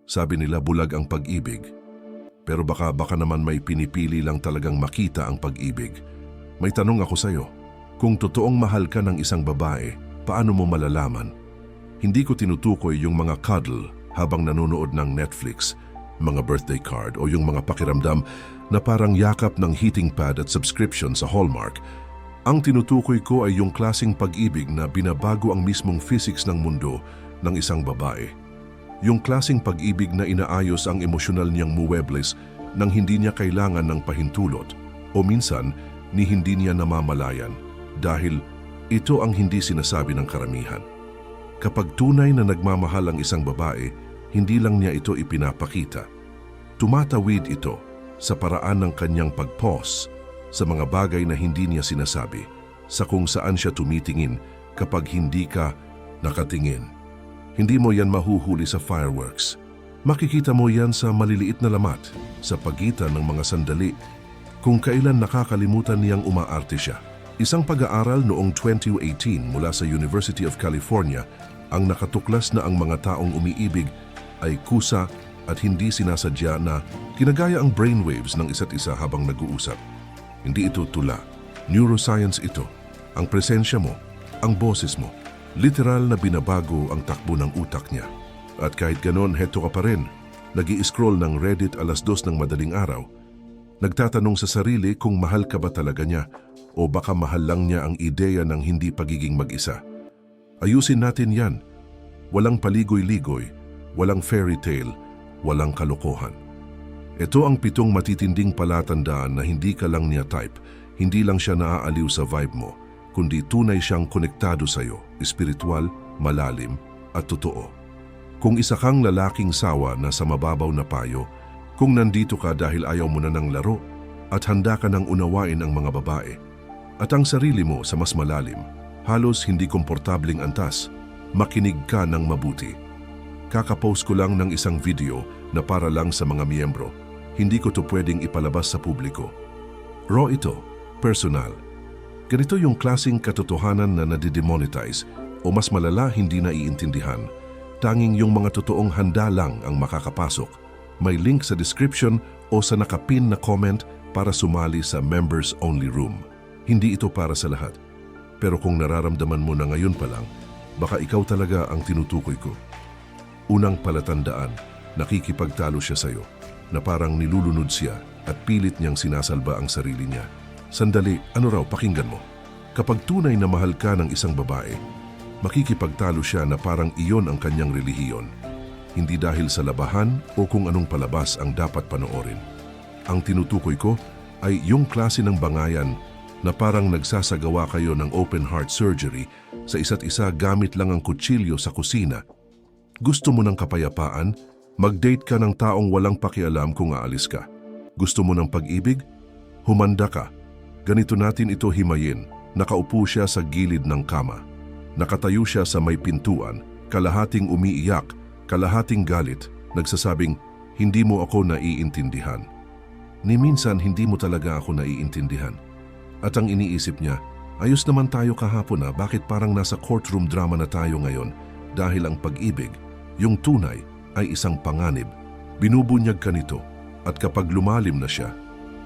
Sabi nila bulag ang pag-ibig. Pero baka naman may pinipili lang talagang makita ang pag-ibig. May tanong ako sa'yo. Kung totoong mahal ka ng isang babae, paano mo malalaman? Hindi ko tinutukoy yung mga cuddle habang nanonood ng Netflix, mga birthday card o yung mga pakiramdam na parang yakap ng heating pad at subscription sa Hallmark. Ang tinutukoy ko ay yung klaseng pag-ibig na binabago ang mismong physics ng mundo ng isang babae. Yung klaseng pag-ibig na inaayos ang emosyonal niyang muwebles nang hindi niya kailangan ng pahintulot o minsan ni hindi niya namamalayan dahil ito ang hindi sinasabi ng karamihan. Kapag tunay na nagmamahal ang isang babae, hindi lang niya ito ipinapakita. Tumatawid ito sa paraan ng kanyang pag-pause sa mga bagay na hindi niya sinasabi, sa kung saan siya tumitingin kapag hindi ka nakatingin. Hindi mo yan mahuhuli sa fireworks. Makikita mo yan sa maliliit na lamat, sa pagitan ng mga sandali, kung kailan nakakalimutan niyang umaarte siya. Isang pag-aaral noong 2018 mula sa University of California ang nakatuklas na ang mga taong umiibig ay kusa at hindi sinasadya na kinagaya ang brainwaves ng isa't isa habang nag-uusap. Hindi ito tula. Neuroscience ito. Ang presensya mo, ang boses mo, literal na binabago ang takbo ng utak niya. At kahit ganon, heto ka pa rin. Nag-i-scroll ng Reddit alas 2 ng madaling araw. Nagtatanong sa sarili kung mahal ka ba talaga niya o baka mahal lang niya ang ideya ng hindi pagiging mag-isa. Ayusin natin yan. Walang paligoy-ligoy, walang fairy tale, walang kalokohan. Ito ang 7 matitinding palatandaan na hindi ka lang niya type, hindi lang siya naaaliw sa vibe mo, kundi tunay siyang konektado sa'yo, espiritual, malalim, at totoo. Kung isa kang lalaking sawa na sa mababaw na payo, kung nandito ka dahil ayaw mo na ng laro, at handa ka nang unawain ang mga babae, at ang sarili mo sa mas malalim, halos hindi komportabling antas, makinig ka ng mabuti. Kakapost ko lang ng isang video na para lang sa mga miyembro. Hindi ko to pwedeng ipalabas sa publiko. Raw ito, personal. Ganito yung klaseng katotohanan na nadidemonetize o mas malala hindi naiintindihan. Tanging yung mga totoong handa lang ang makakapasok. May link sa description o sa nakapin na comment para sumali sa members only room. Hindi ito para sa lahat. Pero kung nararamdaman mo na ngayon pa lang, baka ikaw talaga ang tinutukoy ko. Unang palatandaan, nakikipagtalo siya sa'yo, na parang nilulunod siya at pilit niyang sinasalba ang sarili niya. Sandali, ano raw, pakinggan mo. Kapag tunay na mahal ka ng isang babae, makikipagtalo siya na parang iyon ang kanyang relihiyon. Hindi dahil sa labahan o kung anong palabas ang dapat panoorin. Ang tinutukoy ko ay yung klase ng bangayan na parang nagsasagawa kayo ng open heart surgery sa isa't isa gamit lang ang kutsilyo sa kusina. Gusto mo ng kapayapaan? Mag-date ka ng taong walang pakialam kung aalis ka. Gusto mo ng pag-ibig? Humanda ka. Ganito natin ito himayin. Nakaupo siya sa gilid ng kama. Nakatayo siya sa may pintuan, kalahating umiiyak, kalahating galit, nagsasabing, hindi mo ako naiintindihan. Ni minsan hindi mo talaga ako naiintindihan. At ang iniisip niya, ayos naman tayo kahapon bakit parang nasa courtroom drama na tayo ngayon dahil ang pag-ibig, yung tunay, ay isang panganib. Binubunyag ka nito at kapag lumalim na siya,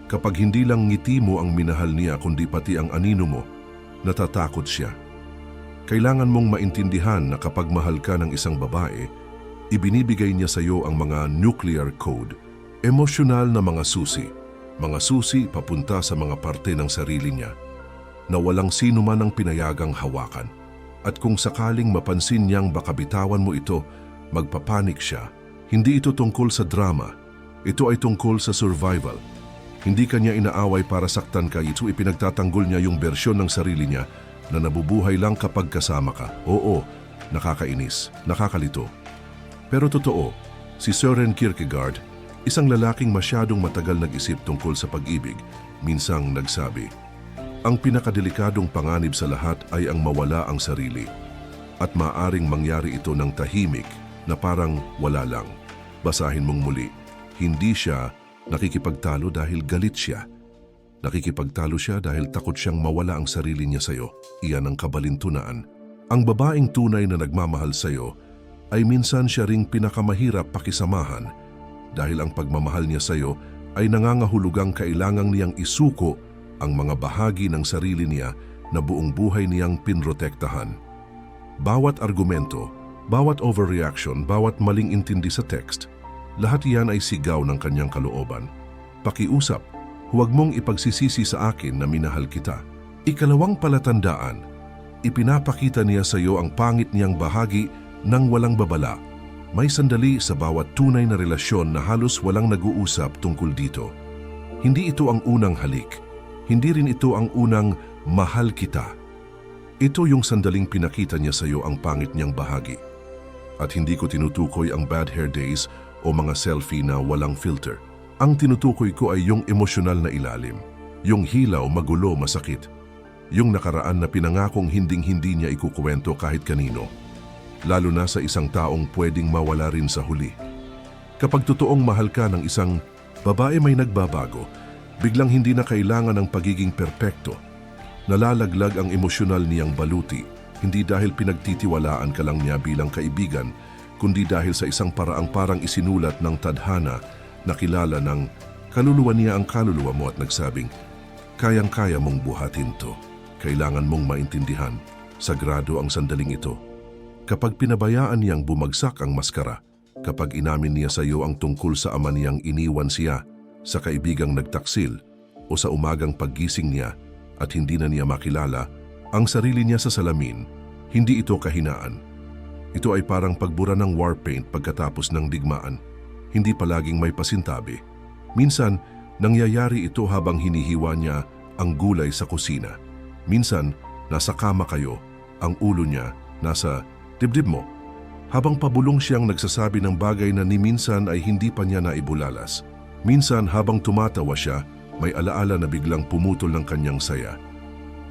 kapag hindi lang ngiti mo ang minahal niya kundi pati ang anino mo, natatakot siya. Kailangan mong maintindihan na kapag mahal ka ng isang babae, ibinibigay niya sa iyo ang mga nuclear code, emosyonal na mga susi papunta sa mga parte ng sarili niya na walang sino man ang pinayagang hawakan. At kung sakaling mapansin niyang baka bitawan mo ito, magpapanik siya. Hindi ito tungkol sa drama. Ito ay tungkol sa survival. Hindi kanya inaaway para saktan ka. Ito ipinagtatanggol niya yung bersyon ng sarili niya na nabubuhay lang kapag kasama ka. Oo, nakakainis, nakakalito. Pero totoo, si Søren Kierkegaard, isang lalaking masyadong matagal nag-isip tungkol sa pag-ibig, minsang nagsabi, ang pinakadelikadong panganib sa lahat ay ang mawala ang sarili. At maaring mangyari ito ng tahimik, na parang wala lang. Basahin mong muli, hindi siya nakikipagtalo dahil galit siya. Nakikipagtalo siya dahil takot siyang mawala ang sarili niya sa'yo. Iyan ang kabalintunaan. Ang babaeng tunay na nagmamahal sa'yo, ay minsan siya ring pinakamahirap pakisamahan dahil ang pagmamahal niya sa iyo ay nangangahulugang kailangang niyang isuko ang mga bahagi ng sarili niya na buong buhay niyang pinrotektahan. Bawat argumento, bawat overreaction, bawat maling intindi sa text, lahat iyan ay sigaw ng kanyang kalooban. Pakiusap, huwag mong ipagsisisi sa akin na minahal kita. Ikalawang palatandaan, ipinapakita niya sa iyo ang pangit niyang bahagi nang walang babala. May sandali sa bawat tunay na relasyon na halos walang nag-uusap tungkol dito. Hindi ito ang unang halik. Hindi rin ito ang unang mahal kita. Ito yung sandaling pinakita niya sa iyo ang pangit niyang bahagi. At hindi ko tinutukoy ang bad hair days o mga selfie na walang filter. Ang tinutukoy ko ay yung emosyonal na ilalim. Yung hilaw, magulo, masakit. Yung nakaraan na pinangakong hinding-hindi niya ikukwento kahit kanino. Lalo na sa isang taong pwedeng mawala rin sa huli. Kapag totoong mahal ka ng isang babae may nagbabago, biglang hindi na kailangan ng pagiging perpekto. Nalalaglag ang emosyonal niyang baluti, hindi dahil pinagtitiwalaan ka lang niya bilang kaibigan, kundi dahil sa isang paraang parang isinulat ng tadhana na kilala ng kaluluwa niya ang kaluluwa mo at nagsabing, kayang-kaya mong buhatin to. Kailangan mong maintindihan, sagrado ang sandaling ito. Kapag pinabayaan niyang bumagsak ang maskara, kapag inamin niya sa iyo ang tungkol sa ama niyang iniwan siya, sa kaibigang nagtaksil, o sa umagang paggising niya at hindi na niya makilala ang sarili niya sa salamin, hindi ito kahinaan. Ito ay parang pagbura ng war paint pagkatapos ng digmaan, hindi palaging may pasintabi. Minsan, nangyayari ito habang hinihiwa niya ang gulay sa kusina. Minsan, nasa kama kayo, ang ulo niya nasa dibdib mo, habang pabulong siyang nagsasabi ng bagay na ni minsan ay hindi pa niya naibulalas. Minsan habang tumatawa siya, may alaala na biglang pumutol ng kanyang saya.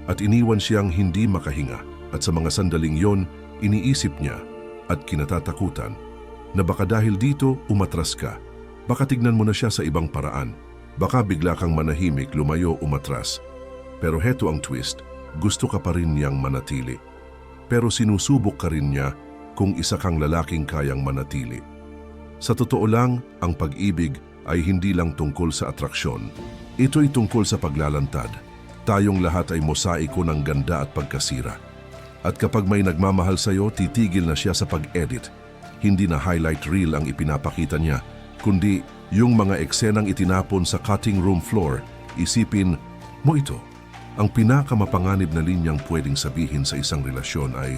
At iniwan siyang hindi makahinga, at sa mga sandaling yon, iniisip niya at kinatatakutan na baka dahil dito umatras ka. Baka tignan mo na siya sa ibang paraan. Baka bigla kang manahimik, lumayo, umatras. Pero heto ang twist, gusto ka pa rin niyang manatili. Pero sinusubok ka rin niya kung isa kang lalaking kayang manatili. Sa totoo lang, ang pag-ibig ay hindi lang tungkol sa atraksyon. Ito'y tungkol sa paglalantad. Tayong lahat ay mosaiko ng ganda at pagkasira. At kapag may nagmamahal sa'yo, titigil na siya sa pag-edit. Hindi na highlight reel ang ipinapakita niya, kundi yung mga eksenang itinapon sa cutting room floor. Isipin mo ito. Ang pinakamapanganib na linyang pwedeng sabihin sa isang relasyon ay,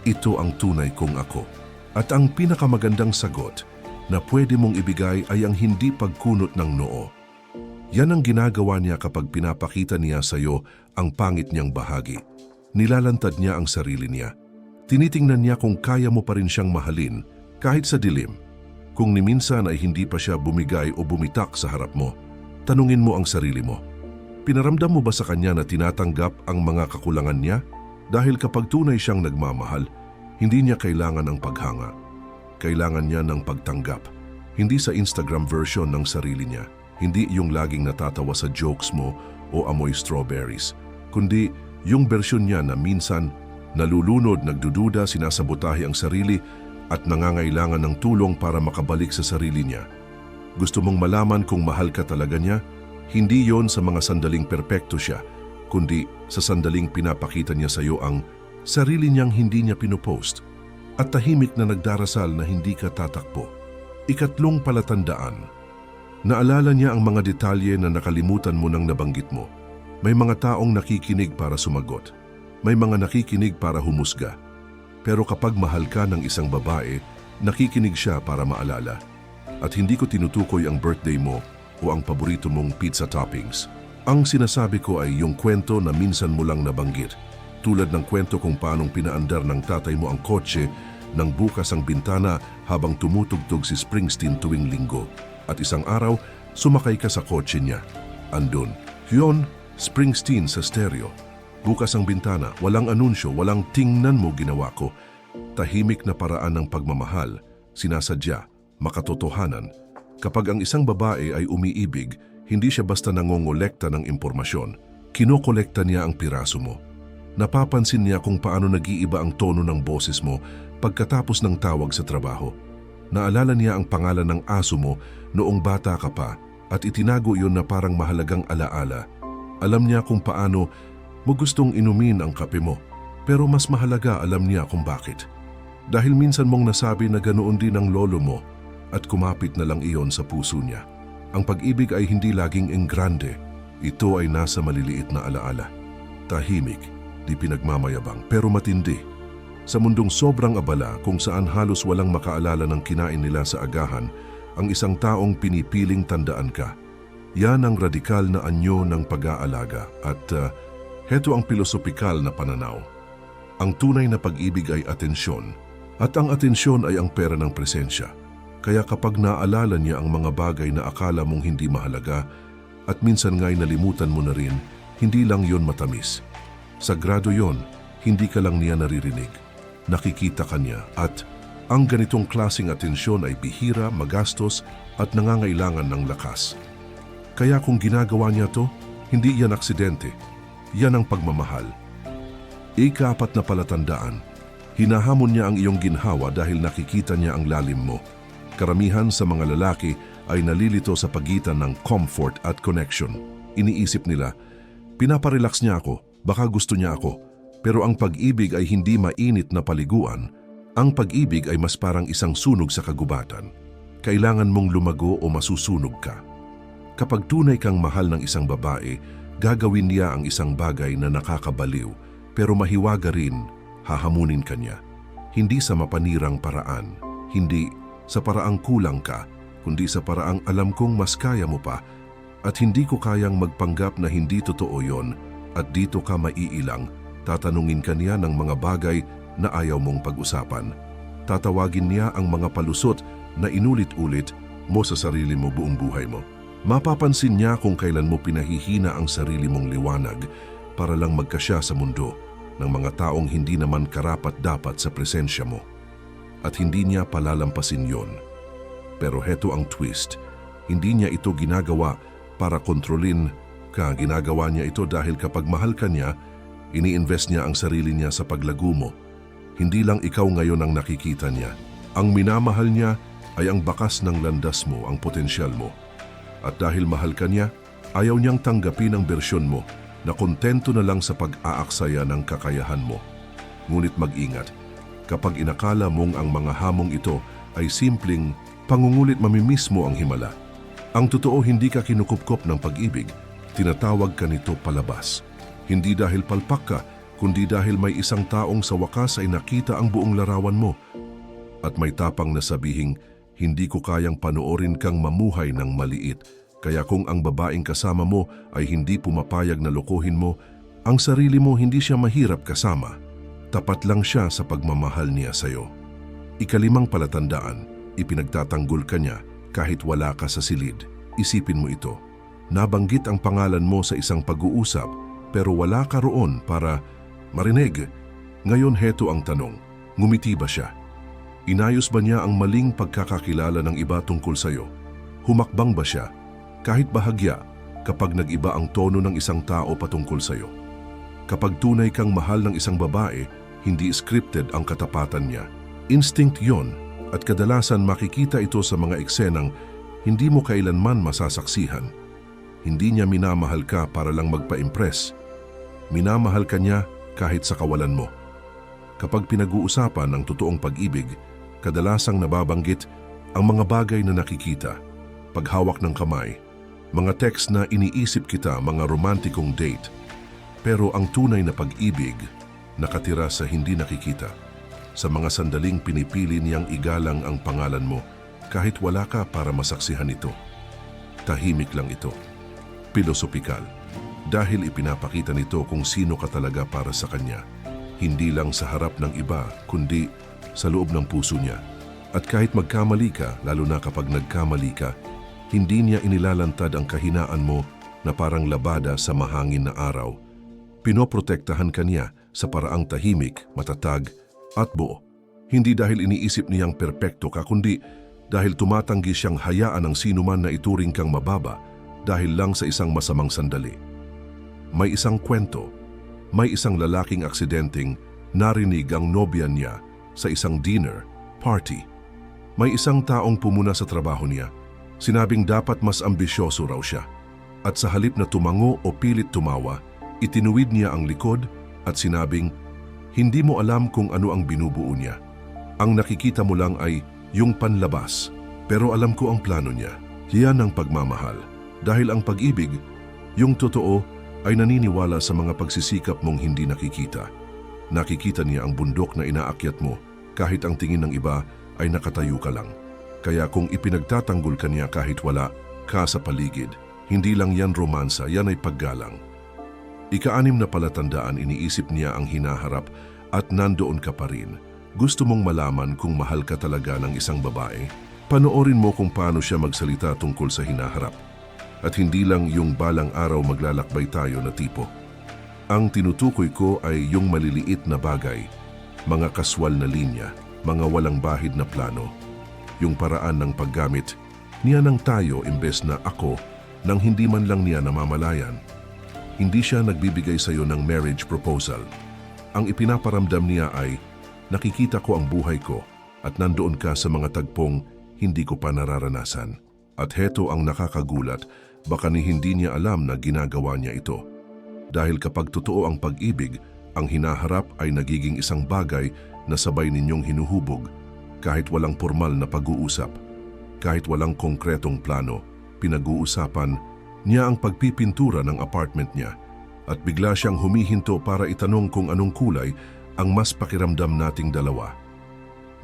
ito ang tunay kong ako. At ang pinakamagandang sagot na pwede mong ibigay ay ang hindi pagkunot ng noo. Yan ang ginagawa niya kapag pinapakita niya sa iyo ang pangit niyang bahagi. Nilalantad niya ang sarili niya. Tinitingnan niya kung kaya mo pa rin siyang mahalin kahit sa dilim. Kung ni minsan ay hindi pa siya bumigay o bumitak sa harap mo, tanungin mo ang sarili mo. Pinaramdam mo ba sa kanya na tinatanggap ang mga kakulangan niya? Dahil kapag tunay siyang nagmamahal, hindi niya kailangan ng paghanga. Kailangan niya ng pagtanggap. Hindi sa Instagram version ng sarili niya. Hindi yung laging natatawa sa jokes mo o amoy strawberries. Kundi yung bersyon niya na minsan nalulunod, nagdududa, sinasabotahe ang sarili at nangangailangan ng tulong para makabalik sa sarili niya. Gusto mong malaman kung mahal ka talaga niya? Hindi yon sa mga sandaling perpekto siya, kundi sa sandaling pinapakita niya sa iyo ang sarili niyang hindi niya pinopost at tahimik na nagdarasal na hindi ka tatakbo. Ikatlong palatandaan, naalala niya ang mga detalye na nakalimutan mo nang nabanggit mo. May mga taong nakikinig para sumagot. May mga nakikinig para humusga. Pero kapag mahal ka ng isang babae, nakikinig siya para maalala. At hindi ko tinutukoy ang birthday mo o ang paborito mong pizza toppings. Ang sinasabi ko ay yung kwento na minsan mo lang nabanggit. Tulad ng kwento kung paanong pinaandar ng tatay mo ang kotse nang bukas ang bintana habang tumutugtog si Springsteen tuwing linggo. At isang araw, sumakay ka sa kotse niya. Andun, yun, Springsteen sa stereo. Bukas ang bintana, walang anunsyo, walang tingnan mo ginawa ko. Tahimik na paraan ng pagmamahal, sinasadya, makatotohanan. Kapag ang isang babae ay umiibig, hindi siya basta nangongolekta ng impormasyon. Kinokolekta niya ang piraso mo. Napapansin niya kung paano nag-iiba ang tono ng boses mo pagkatapos ng tawag sa trabaho. Naalala niya ang pangalan ng aso mo noong bata ka pa at itinago iyon na parang mahalagang alaala. Alam niya kung paano mo gustong inumin ang kape mo, pero mas mahalaga alam niya kung bakit. Dahil minsan mong nasabi na ganoon din ang lolo mo at kumapit na lang iyon sa puso niya. Ang pag-ibig ay hindi laging enggrande, ito ay nasa maliliit na alaala. Tahimik, di pinagmamayabang, pero matindi. Sa mundong sobrang abala kung saan halos walang makaalala ng kinain nila sa agahan, ang isang taong pinipiling tandaan ka. Yan ang radikal na anyo ng pag-aalaga at heto ang pilosopikal na pananaw. Ang tunay na pag-ibig ay atensyon at ang atensyon ay ang pera ng presensya. Kaya kapag naalala niya ang mga bagay na akala mong hindi mahalaga at minsan nga'y nalimutan mo na rin, hindi lang yon matamis. Sagrado yon, hindi ka lang niya naririnig. Nakikita ka niya at ang ganitong klaseng atensyon ay bihira, magastos at nangangailangan ng lakas. Kaya kung ginagawa niya to, hindi yan aksidente. Yan ang pagmamahal. Ika-4 na palatandaan. Hinahamon niya ang iyong ginhawa dahil nakikita niya ang lalim mo. Karamihan sa mga lalaki ay nalilito sa pagitan ng comfort at connection. Iniisip nila, pinaparelax niya ako, baka gusto niya ako. Pero ang pag-ibig ay hindi mainit na paliguan. Ang pag-ibig ay mas parang isang sunog sa kagubatan. Kailangan mong lumago o masusunog ka. Kapag tunay kang mahal ng isang babae, gagawin niya ang isang bagay na nakakabaliw, pero mahiwaga rin, hahamunin ka niya. Hindi sa mapanirang paraan, hindi sa paraang kulang ka, kundi sa paraang alam kong mas kaya mo pa, at hindi ko kayang magpanggap na hindi totoo yon, at dito ka maiilang, tatanungin ka niya ng mga bagay na ayaw mong pag-usapan. Tatawagin niya ang mga palusot na inulit-ulit mo sa sarili mo buong buhay mo. Mapapansin niya kung kailan mo pinahihina ang sarili mong liwanag para lang magkasya sa mundo ng mga taong hindi naman karapat-dapat sa presensya mo. At hindi niya palalampasin yon. Pero heto ang twist. Hindi niya ito ginagawa para kontrolin ka. Ginagawa niya ito dahil kapag mahal ka niya, ini-invest niya ang sarili niya sa paglago mo. Hindi lang ikaw ngayon ang nakikita niya. Ang minamahal niya ay ang bakas ng landas mo, ang potensyal mo. At dahil mahal ka niya, ayaw niyang tanggapin ang bersyon mo na kontento na lang sa pag-aaksaya ng kakayahan mo. Ngunit mag-ingat, kapag inakala mong ang mga hamong ito ay simpleng pangungulit, mamimiss mo ang himala. Ang totoo, hindi ka kinukupkop ng pag-ibig, tinatawag ka nito palabas. Hindi dahil palpak ka, kundi dahil may isang taong sa wakas ay nakita ang buong larawan mo. At may tapang na sabihing, hindi ko kayang panoorin kang mamuhay ng maliit. Kaya kung ang babaeng kasama mo ay hindi pumapayag na lokohin mo, ang sarili mo hindi siya mahirap kasama. Tapat lang siya sa pagmamahal niya sa'yo. Ika-5 palatandaan, ipinagtatanggol ka niya kahit wala ka sa silid. Isipin mo ito. Nabanggit ang pangalan mo sa isang pag-uusap pero wala ka roon para marinig. Ngayon heto ang tanong, ngumiti ba siya? Inayos ba niya ang maling pagkakakilala ng iba tungkol sa'yo? Humakbang ba siya? Kahit bahagya kapag nag-iba ang tono ng isang tao patungkol sa'yo. Kapag tunay kang mahal ng isang babae, hindi scripted ang katapatan niya. Instinct yon, at kadalasan makikita ito sa mga eksenang hindi mo kailanman masasaksihan. Hindi niya minamahal ka para lang magpa-impress. Minamahal ka niya kahit sa kawalan mo. Kapag pinag-uusapan ang totoong pag-ibig, kadalasang nababanggit ang mga bagay na nakikita, paghawak ng kamay, mga text na iniisip kita, mga romantikong date. Pero ang tunay na pag-ibig, nakatira sa hindi nakikita. Sa mga sandaling pinipili niyang igalang ang pangalan mo, kahit wala ka para masaksihan ito. Tahimik lang ito. Pilosopikal. Dahil ipinapakita nito kung sino ka talaga para sa kanya. Hindi lang sa harap ng iba, kundi sa loob ng puso niya. At kahit magkamali ka, lalo na kapag nagkamali ka, hindi niya inilalantad ang kahinaan mo na parang labada sa mahangin na araw. Pinoprotektahan ka niya sa paraang tahimik, matatag at buo. Hindi dahil iniisip niyang perpekto ka, kundi dahil tumatanggi siyang hayaan ng sinuman na ituring kang mababa dahil lang sa isang masamang sandali. May isang kwento may isang lalaking aksidenteng narinig ang nobya niya sa isang dinner party. May isang taong pumuna sa trabaho niya. Sinabing dapat mas ambisyoso raw siya. At sa halip na tumango o pilit tumawa, itinuwid niya ang likod at sinabing, "Hindi mo alam kung ano ang binubuo niya. Ang nakikita mo lang ay yung panlabas. Pero alam ko ang plano niya. Yan ang pagmamahal. Dahil ang pag-ibig, yung totoo, ay naniniwala sa mga pagsisikap mong hindi nakikita. Nakikita niya ang bundok na inaakyat mo kahit ang tingin ng iba ay nakatayo ka lang. Kaya kung ipinagtatanggol ka niya kahit wala ka sa paligid, hindi lang yan romansa, yan ay paggalang." Ika-6 na palatandaan, iniisip niya ang hinaharap at nandoon ka pa rin. Gusto mong malaman kung mahal ka talaga ng isang babae? Panoorin mo kung paano siya magsalita tungkol sa hinaharap. At hindi lang yung balang araw maglalakbay tayo na tipo. Ang tinutukoy ko ay yung maliliit na bagay, mga kaswal na linya, mga walang bahid na plano, yung paraan ng paggamit niya ng tayo imbes na ako nang hindi man lang niya namamalayan. Hindi siya nagbibigay sa iyo ng marriage proposal. Ang ipinaparamdam niya ay, nakikita ko ang buhay ko at nandoon ka sa mga tagpong hindi ko pa nararanasan. At heto ang nakakagulat, baka ni hindi niya alam na ginagawa niya ito. Dahil kapag totoo ang pag-ibig, ang hinaharap ay nagiging isang bagay na sabay ninyong hinuhubog. Kahit walang formal na pag-uusap, kahit walang konkretong plano, pinag-uusapan niya ang pagpipintura ng apartment niya. At bigla siyang humihinto para itanong kung anong kulay ang mas pakiramdam nating dalawa.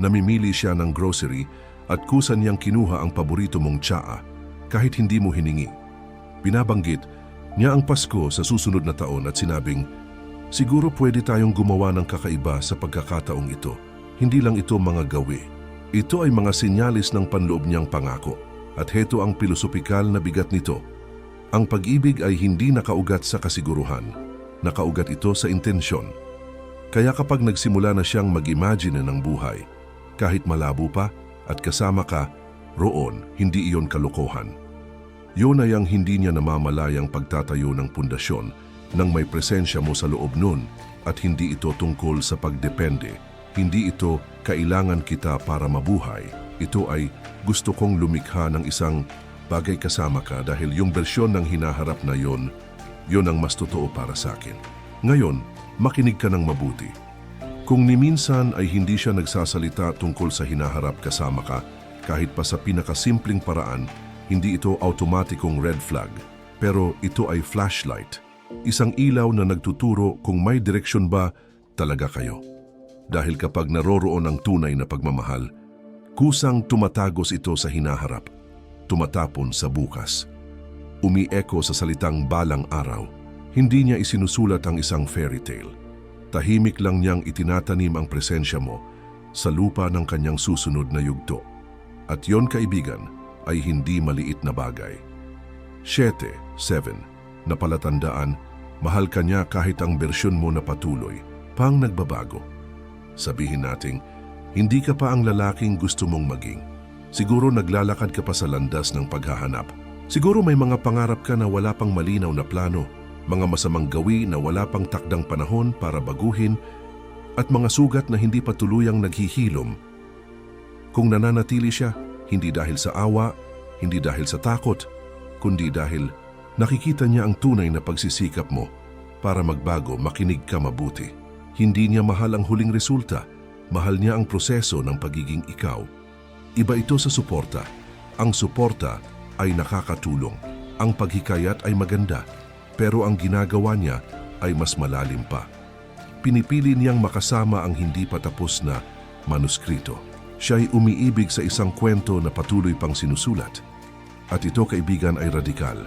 Namimili siya ng grocery at kusa niyang kinuha ang paborito mong tsaa kahit hindi mo hiningi. Binabanggit niya ang Pasko sa susunod na taon at sinabing, "Siguro pwede tayong gumawa ng kakaiba sa pagkakataong ito. Hindi lang ito mga gawi. Ito ay mga sinyalis ng panloob niyang pangako." At heto ang pilosopikal na bigat nito. Ang pag-ibig ay hindi nakaugat sa kasiguruhan. Nakaugat ito sa intensyon. Kaya kapag nagsimula na siyang mag-imagine ng buhay, kahit malabo pa at kasama ka, roon, hindi iyon kalokohan. Yun ay ang hindi niya namamalayang pagtatayo ng pundasyon nang may presensya mo sa loob nun at hindi ito tungkol sa pagdepende. Hindi ito kailangan kita para mabuhay. Ito ay gusto kong lumikha ng isang bagay kasama ka dahil yung bersyon ng hinaharap na yon ang mas totoo para sa akin. Ngayon, makinig ka ng mabuti. Kung ni minsan ay hindi siya nagsasalita tungkol sa hinaharap kasama ka, kahit pa sa pinakasimpleng paraan, hindi ito automatikong red flag, pero ito ay flashlight. Isang ilaw na nagtuturo kung may direksyon ba talaga kayo. Dahil kapag naroroon ang tunay na pagmamahal, kusang tumatagos ito sa hinaharap, tumatapon sa bukas. Umi-echo sa salitang balang araw. Hindi niya isinusulat ang isang fairy tale. Tahimik lang niyang itinatanim ang presensya mo sa lupa ng kanyang susunod na yugto. At yon, kaibigan, ay hindi maliit na bagay. 7 na palatandaan, mahal ka niya kahit ang bersyon mo na patuloy pang nagbabago. Sabihin nating, hindi ka pa ang lalaking gusto mong maging. Siguro naglalakad ka pa sa landas ng paghahanap. Siguro may mga pangarap ka na wala pang malinaw na plano, mga masamang gawi na wala pang takdang panahon para baguhin, at mga sugat na hindi pa tuluyang naghihilom. Kung nananatili siya, hindi dahil sa awa, hindi dahil sa takot, kundi dahil nakikita niya ang tunay na pagsisikap mo. Para magbago, makinig ka mabuti. Hindi niya mahal ang huling resulta, mahal niya ang proseso ng pagiging ikaw. Iba ito sa suporta. Ang suporta ay nakakatulong. Ang paghikayat ay maganda, pero ang ginagawa niya ay mas malalim pa. Pinipili niyang makasama ang hindi pa tapos na manuskrito. Siya ay umiibig sa isang kwento na patuloy pang sinusulat. At ito, kaibigan, ay radikal.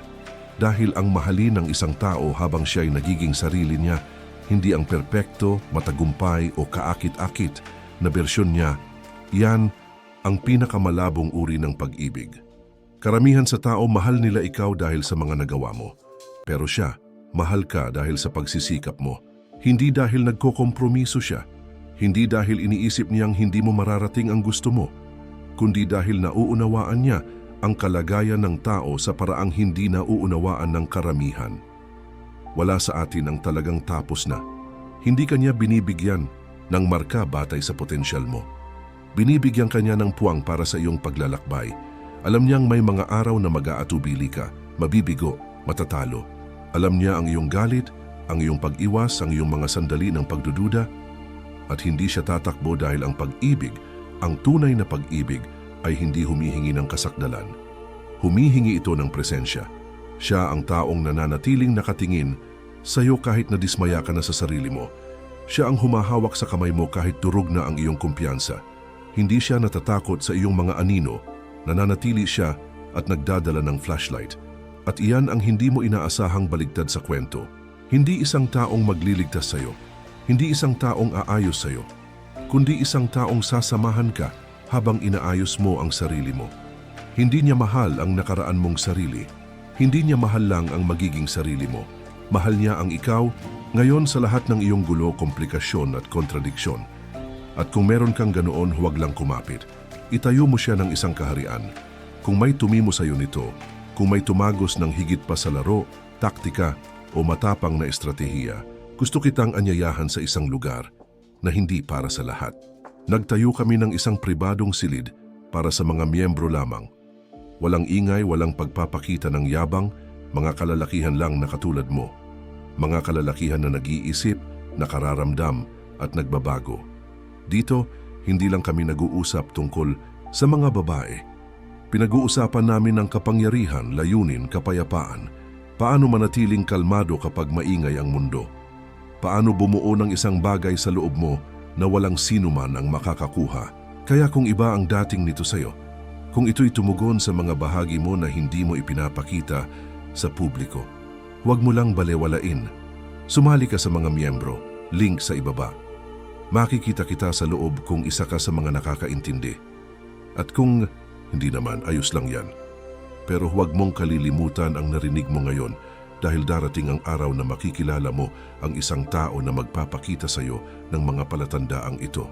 Dahil ang mahalin ng isang tao habang siya ay nagiging sarili niya, hindi ang perpekto, matagumpay o kaakit-akit na bersyon niya, yan ang pinakamalabong uri ng pag-ibig. Karamihan sa tao, mahal nila ikaw dahil sa mga nagawa mo. Pero siya, mahal ka dahil sa pagsisikap mo. Hindi dahil nagkokompromiso siya. Hindi dahil iniisip niyang hindi mo mararating ang gusto mo, kundi dahil nauunawaan niya ang kalagayan ng tao sa paraang hindi nauunawaan ng karamihan. wala sa atin ang talagang tapos na. Hindi kanya binibigyan ng marka batay sa potensyal mo. Binibigyan kanya ng puwang para sa iyong paglalakbay. Alam niyang may mga araw na mag-aatubili ka, mabibigo, matatalo. Alam niya ang iyong galit, ang iyong pag-iwas, ang iyong mga sandali ng pagdududa. At hindi siya tatakbo dahil ang pag-ibig, ang tunay na pag-ibig, ay hindi humihingi ng kasakdalan. Humihingi ito ng presensya. Siya ang taong nananatiling nakatingin sa iyo kahit nadismaya ka na sa sarili mo. Siya ang humahawak sa kamay mo kahit durog na ang iyong kumpiyansa. Hindi siya natatakot sa iyong mga anino, nananatili siya at nagdadala ng flashlight. At iyan ang hindi mo inaasahang baligtad sa kwento. Hindi isang taong magliligtas sa iyo, hindi isang taong aayos sa iyo, kundi isang taong sasamahan ka habang inaayos mo ang sarili mo. Hindi niya mahal ang nakaraan mong sarili. Hindi niya mahal lang ang magiging sarili mo. Mahal niya ang ikaw ngayon sa lahat ng iyong gulo, komplikasyon at kontradiksyon. At kung meron kang ganoon, huwag lang kumapit. Itayo mo siya ng isang kaharian. Kung may tumimo sa iyo nito, kung may tumagos ng higit pa sa laro, taktika o matapang na estratehiya, gusto kitang anyayahan sa isang lugar na hindi para sa lahat. Nagtayo kami ng isang pribadong silid para sa mga miyembro lamang. Walang ingay, walang pagpapakita ng yabang, mga kalalakihan lang na katulad mo. Mga kalalakihan na nag-iisip, nakararamdam at nagbabago. Dito, hindi lang kami nag-uusap tungkol sa mga babae. Pinag-uusapan namin ang kapangyarihan, layunin, kapayapaan. Paano manatiling kalmado kapag maingay ang mundo? Paano bumuo ng isang bagay sa loob mo na walang sino man ang makakakuha? Kaya kung iba ang dating nito sa'yo, kung ito'y tumugon sa mga bahagi mo na hindi mo ipinapakita sa publiko, huwag mo lang balewalain. Sumali ka sa mga miyembro, link sa ibaba. Makikita kita sa loob kung isa ka sa mga nakakaintindi. At kung hindi naman, ayos lang yan. Pero huwag mong kalilimutan ang narinig mo ngayon dahil darating ang araw na makikilala mo ang isang tao na magpapakita sa iyo ng mga palatandaang ito.